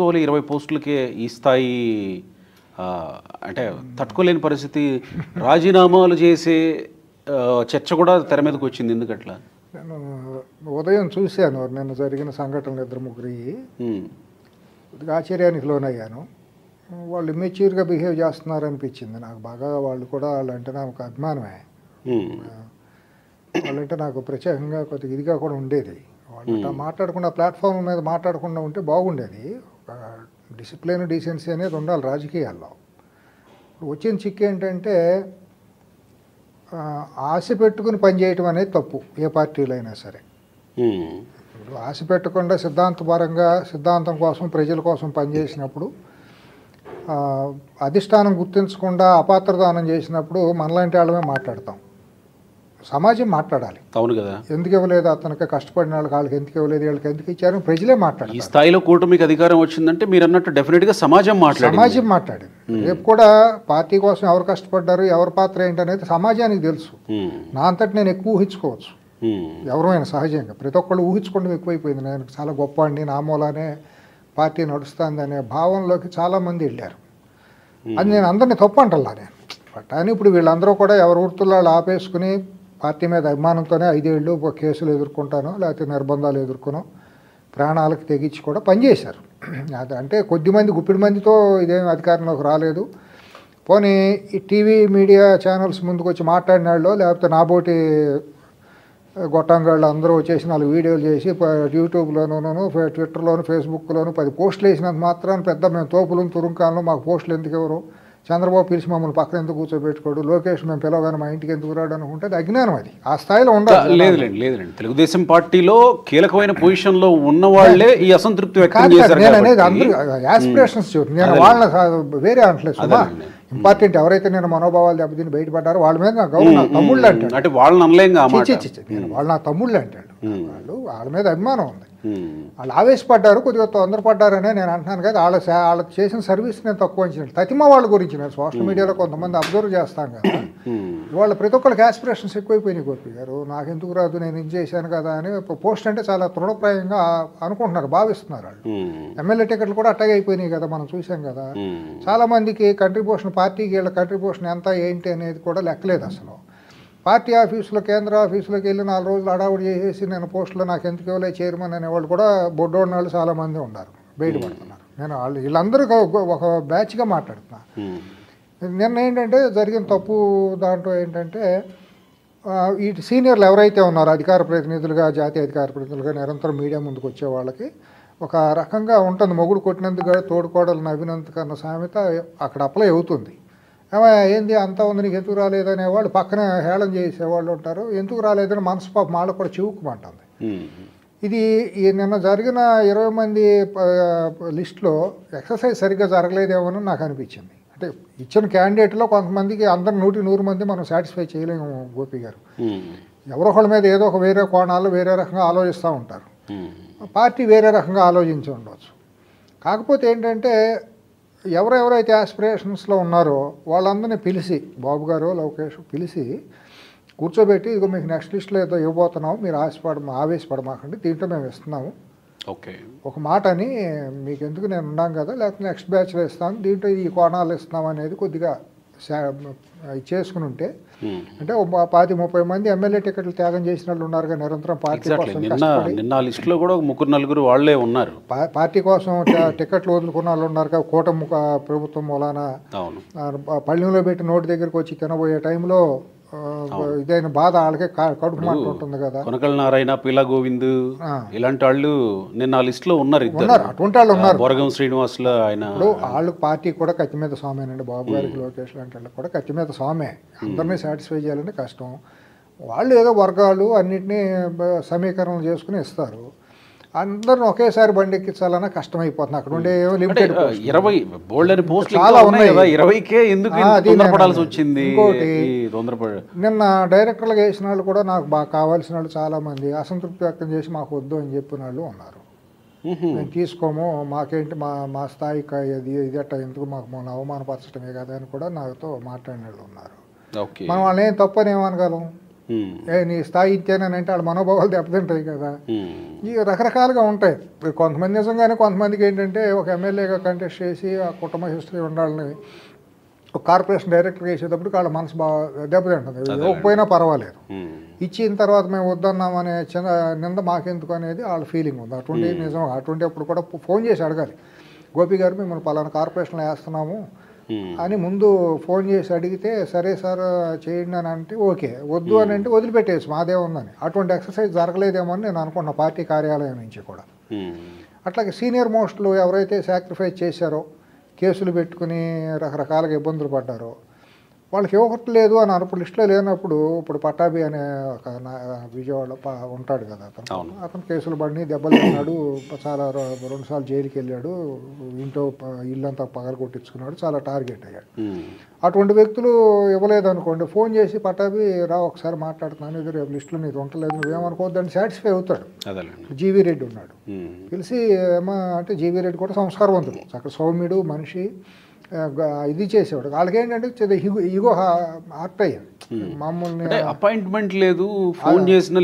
కోహ్లీ 20 పోస్టులకే ఈ స్థాయి అంటే తట్టుకోలేని పరిస్థితి రాజీనామాలు చేసే చర్చ కూడా తెర మీదకి వచ్చింది. ఎందుకట్లా? నేను ఉదయం చూశాను నిన్న జరిగిన సంఘటనలు ఇద్దరు ముగ్గురు కొద్దిగా ఆశ్చర్యానికి లోనయ్యాను. వాళ్ళు ఇమ్మెచ్యూర్గా బిహేవ్ చేస్తున్నారు అనిపించింది నాకు బాగా. వాళ్ళు కూడా వాళ్ళంటే నాకు అభిమానమే. వాళ్ళంటే నాకు ప్రత్యేకంగా కొద్దిగా ఇదిగా కూడా ఉండేది. వాళ్ళు మాట్లాడకుండా ప్లాట్ఫామ్ మీద మాట్లాడకుండా ఉంటే బాగుండేది. ఒక డిసిప్లిన్ డీసెన్సీ అనేది ఉండాలి రాజకీయాల్లో. వచ్చిన చిక్కు ఏంటంటే ఆశ పెట్టుకుని పనిచేయటం అనేది తప్పు ఏ పార్టీలో అయినా సరే. ఇప్పుడు ఆశ పెట్టకుండా సిద్ధాంతపరంగా సిద్ధాంతం కోసం ప్రజల కోసం పనిచేసినప్పుడు అధిష్టానం గుర్తించకుండా అపాత్రదానం చేసినప్పుడు మనలాంటి వాళ్ళమే మాట్లాడతాం. సమాజం మాట్లాడాలి. అవును కదా. ఎందుకు ఇవ్వలేదు అతనికి, కష్టపడిన వాళ్ళకి ఎందుకు ఇవ్వలేదు, వీళ్ళకి ఎందుకు ఇచ్చారు, ప్రజలే మాట్లాడాలి. ఈ స్థాయిలో కూటమికి అధికారం వచ్చిందంటే మీరు అన్నట్టు డెఫినెట్గా సమాజం మాట్లాడింది. రేపు కూడా పార్టీ కోసం ఎవరు కష్టపడ్డారు, ఎవరి పాత్ర ఏంటనేది సమాజానికి తెలుసు. నా అంతటి నేను ఎక్కువ ఊహించుకోవచ్చు. ఎవరైనా సహజంగా ప్రతి ఒక్కళ్ళు ఊహించుకోవడం ఎక్కువైపోయింది. నేను చాలా గొప్ప అండి, నా మూలానే పార్టీ నడుస్తుంది అనే భావంలోకి చాలామంది వెళ్ళారు. అది నేను అందరినీ తప్పు అంటల్లా నేను. కానీ ఇప్పుడు వీళ్ళందరూ కూడా ఎవరి వృత్తుల్లో ఆపేసుకుని పార్టీ మీద అభిమానంతోనే 5 ఏళ్ళు కేసులు ఎదుర్కొంటాను, లేకపోతే నిర్బంధాలు ఎదుర్కొనో ప్రాణాలకు తెగించి కూడా పనిచేశారు. అది అంటే కొద్దిమంది గుప్పిడి మందితో ఇదేం అధికారంలోకి రాలేదు. పోనీ ఈ టీవీ మీడియా ఛానల్స్ ముందుకు వచ్చి మాట్లాడిన వాళ్ళు, లేకపోతే నాబోటి గొట్టంగాళ్ళు అందరూ వచ్చేసి 4 వీడియోలు చేసి యూట్యూబ్లోనూ ట్విట్టర్లోను ఫేస్బుక్లోను 10 పోస్టులు వేసినంత మాత్రాన్ని పెద్ద మేము తోపులు తురుంకాలను మాకు పోస్టులు ఎందుకు ఎవరు, చంద్రబాబు పిలిచి మమ్మల్ని పక్కన ఎందుకు కూర్చోబెట్టుకోడు, లోకేష్ మేము పిలవగానే మా ఇంటికి ఎందుకు రాడు అనుకుంటే అది అజ్ఞానం. అది ఆ స్థాయిలో ఉండాలి. లేదులేండి. తెలుగుదేశం పార్టీలో కీలకమైన పొజిషన్లో ఉన్న వాళ్ళే ఈ అసంతృప్తి వ్యక్తం చేశారు. నేను అనేది అందరూ యాస్పిరేషన్స్ చూడు, నేను వాళ్ళని వేరే అంటలేదు. సుమా ఇంపార్టెంట్ ఎవరైతే నేను మనోభావాలు దెబ్బతిని బయటపడ్డారో వాళ్ళ మీద నా గౌరవం, నా తమ్ముళ్ళు అంటాడు. అంటే వాళ్ళని అనలేం. నేను వాళ్ళు నా తమ్ముళ్ళు అంటాడు. వాళ్ళ మీద అభిమానం ఉంది. వాళ్ళు ఆవేశపడ్డారు, కొద్దిగా తొందరపడ్డారనే నేను అంటున్నాను కదా. వాళ్ళకి చేసిన సర్వీస్ నేను తక్కువ అంచనా. తతిమా వాళ్ళ గురించి నేను సోషల్ మీడియాలో కొంతమంది అబ్జర్వ్ చేస్తాం కదా. వాళ్ళ ప్రతి ఒక్కరికి యాస్పిరేషన్స్ ఎక్కువైపోయినాయి. గోపి గారు నాకెందుకు రాదు, నేను ఇది చేశాను కదా అని పోస్ట్ అంటే చాలా తృఢప్రాయంగా అనుకుంటున్నారు, భావిస్తున్నారు. వాళ్ళు ఎమ్మెల్యే టికెట్లు కూడా అట్టగే అయిపోయినాయి కదా, మనం చూసాం కదా. చాలామందికి కంట్రిబ్యూషన్, పార్టీకి వీళ్ళ కంట్రిబ్యూషన్ ఎంత ఏంటి అనేది కూడా లెక్కలేదు అసలు. పార్టీ ఆఫీసులో, కేంద్ర ఆఫీసులోకి వెళ్ళి 4 రోజులు అడావుడి చేసేసి నేను పోస్టులో నాకు ఎందుకు ఇవ్వలేదు చైర్మన్ అనేవాళ్ళు కూడా బొడ్డోడిన వాళ్ళు చాలామంది ఉన్నారు, బయటపడుతున్నారు. నేను వీళ్ళందరూ ఒక బ్యాచ్గా మాట్లాడుతున్నా. నిన్న ఏంటంటే జరిగిన తప్పు దాంట్లో ఏంటంటే ఈ సీనియర్లు ఎవరైతే ఉన్నారో అధికార ప్రతినిధులుగా, జాతీయ అధికార ప్రతినిధులుగా నిరంతరం మీడియా ముందుకు వచ్చే వాళ్ళకి ఒక రకంగా ఉంటుంది. మొగుడు కొట్టినందుకు తోడుకోడలు నవ్వినందుకన్న సామెత అక్కడ అప్లై అవుతుంది. ఏంది అంతా ఉంది నీకు ఎందుకు రాలేదనేవాళ్ళు పక్కన హేళన చేసేవాళ్ళు ఉంటారు. ఎందుకు రాలేదని మనసు పాప మాళ్ళకు కూడా చివుకుమంటుంది. ఇది నిన్న జరిగిన 20 మంది లిస్టులో ఎక్సర్సైజ్ సరిగ్గా జరగలేదేమో నాకు అనిపించింది. అంటే ఇచ్చిన క్యాండిడేట్లో కొంతమందికి అందరు 100 మంది మనం సాటిస్ఫై చేయలేము గోపి గారు. ఎవరొకళ్ళ మీద ఏదో ఒక వేరే కోణాలు వేరే రకంగా ఆలోచిస్తూ ఉంటారు. పార్టీ వేరే రకంగా ఆలోచించి ఉండవచ్చు. కాకపోతే ఏంటంటే ఎవరెవరైతే ఆస్పిరేషన్స్లో ఉన్నారో వాళ్ళందరినీ పిలిచి, బాబు గారు లోకేష్ పిలిచి కూర్చోబెట్టి ఇదిగో మీకు నెక్స్ట్ లిస్ట్లో ఏదో ఇవ్వబోతున్నాము, మీరు ఆవేశపడమాకండి, దీంట్లో మేము ఇస్తున్నాము ఓకే ఒక మాట అని, మీకు ఎందుకు నేను ఉన్నాం కదా, లేకపోతే నెక్స్ట్ బ్యాచ్లో ఇస్తాను, దీంట్లో ఈ కోణాలు ఇస్తున్నాం అనేది కొద్దిగా చేసుకుని ఉంటే, అంటే 20-30 మంది ఎమ్మెల్యే టికెట్లు త్యాగం చేసిన వాళ్ళు ఉన్నారు నిరంతరం పార్టీ కోసం. నిన్న లిస్టులో కూడా 3-4 వాళ్ళే ఉన్నారు. పార్టీ కోసం టికెట్లు వదులుకున్న వాళ్ళు ఉన్నారు. కూటమి ప్రభుత్వం మూలాన పళ్ళెంలో పెట్టి నోటి దగ్గరికి వచ్చి తినబోయే టైంలో ఇదైన బాధ వాళ్ళకే కడుపు మాట ఉంటుంది కదా. కొనకళ్ళ నారాయణ, పీలా గోవింద్ ఇలాంటి వాళ్ళు నిన్న ఆ లిస్ట్ లో ఉన్నారు. అటువంటి వాళ్ళు ఉన్నారు. బొరగం శ్రీనివాసులు ఆయన వాళ్ళు పార్టీ కూడా కత్తి మీద స్వామేనండి. బాబు గారికి, లోకేష్ లాంటి వాళ్ళు కూడా కత్తి మీద స్వామే. అందరినీ సాటిస్ఫై చేయాలంటే కష్టం. వాళ్ళు ఏదో వర్గాలు అన్నింటినీ సమీకరణలు చేసుకుని ఇస్తారు. అందరిని ఒకేసారి బండి ఎక్కించాలన్నా కష్టమైపోతుంది. అక్కడ ఉండే లిమిటెడ్ 20 బోల్డెన్ పోస్టులు చాలా ఉన్నాయి. 20కే ఎందుకు తొందరపడాల్సి వచ్చింది? నిన్న డైరెక్టర్లుగా వేసిన వాళ్ళు కూడా నాకు బాగా కావాల్సిన వాళ్ళు చాలామంది అసంతృప్తి వ్యక్తం చేసి మాకు వద్దు అని చెప్పిన వాళ్ళు ఉన్నారు. మేము తీసుకోము, మాకేంటి మా స్థాయికి ఇది అట్ట ఎందుకు మాకు మన అవమానపరచడమే కదా అని కూడా నాతో మాట్లాడిన వాళ్ళు ఉన్నారు. మనం వాళ్ళని ఏం తప్పని ఏమనగలం? నీ స్థాయి ఇచ్చానంటే వాళ్ళ మనోభావాలు దెబ్బతింటాయి కదా. ఈ రకరకాలుగా ఉంటాయి. కొంతమంది నిజంగానే, కొంతమందికి ఏంటంటే ఒక ఎమ్మెల్యేగా కంటెస్ట్ చేసి ఆ కుటుంబ హిస్టరీ ఉండాలని ఒక కార్పొరేషన్ డైరెక్టర్గా వేసేటప్పుడు వాళ్ళ మనసు బాగా దెబ్బతింటుంది. ఇవ్వకపోయినా పర్వాలేదు, ఇచ్చిన తర్వాత మేము వద్దన్నామనే చిన్న నింద మాకెందుకు అనేది వాళ్ళ ఫీలింగ్ ఉంది. అటువంటి నిజం, అటువంటి అప్పుడు కూడా ఫోన్ చేసి అడగాలి, గోపి గారు మిమ్మల్ని పలానా కార్పొరేషన్లో వేస్తున్నాము అని ముందు ఫోన్ చేసి అడిగితే సరే సార్ చేయండి అని అంటే ఓకే, వద్దు అని అంటే వదిలిపెట్టేసి మాదే ఉందని. అటువంటి ఎక్సర్సైజ్ జరగలేదేమో అని నేను అనుకున్నా పార్టీ కార్యాలయం నుంచి కూడా. అట్లాగే సీనియర్ మోస్ట్లు ఎవరైతే సాక్రిఫైస్ చేశారో, కేసులు పెట్టుకుని రకరకాలుగా ఇబ్బందులు పడ్డారో, వాళ్ళకి ఇవ్వట్లేదు అని అప్పుడు లిస్టులో లేనప్పుడు, ఇప్పుడు పట్టాభి అనే ఒక విజయవాడ ఉంటాడు కదా అతను కేసులు పడిని దెబ్బలు తిన్నాడు, చాలా 2 సార్లు జైలుకి వెళ్ళాడు, ఇంట్లో ఇల్లంతా పగల కొట్టించుకున్నాడు, చాలా టార్గెట్ అయ్యాడు. అటువంటి వ్యక్తులు ఇవ్వలేదు అనుకోండి, ఫోన్ చేసి పట్టాభి రా ఒకసారి మాట్లాడుతున్నాను, ఇది రేపు లిస్టులో నీకు ఉండలేదు, నువ్వేమనుకోవద్దని సాటిస్ఫై అవుతాడు. జీవీ రెడ్డి ఉన్నాడు, పిలిచి ఏమో అంటే జీవీ రెడ్డి కూడా సంస్కారవంతుడు, అక్కడ సౌమ్యుడు మనిషి, ఇది చేసేవాడు. వాళ్ళకి ఏంటంటే ఈగో హార్ట్ అయ్యింది. మామూలు అపాయింట్మెంట్ లేదు, ఫోన్ చేసిన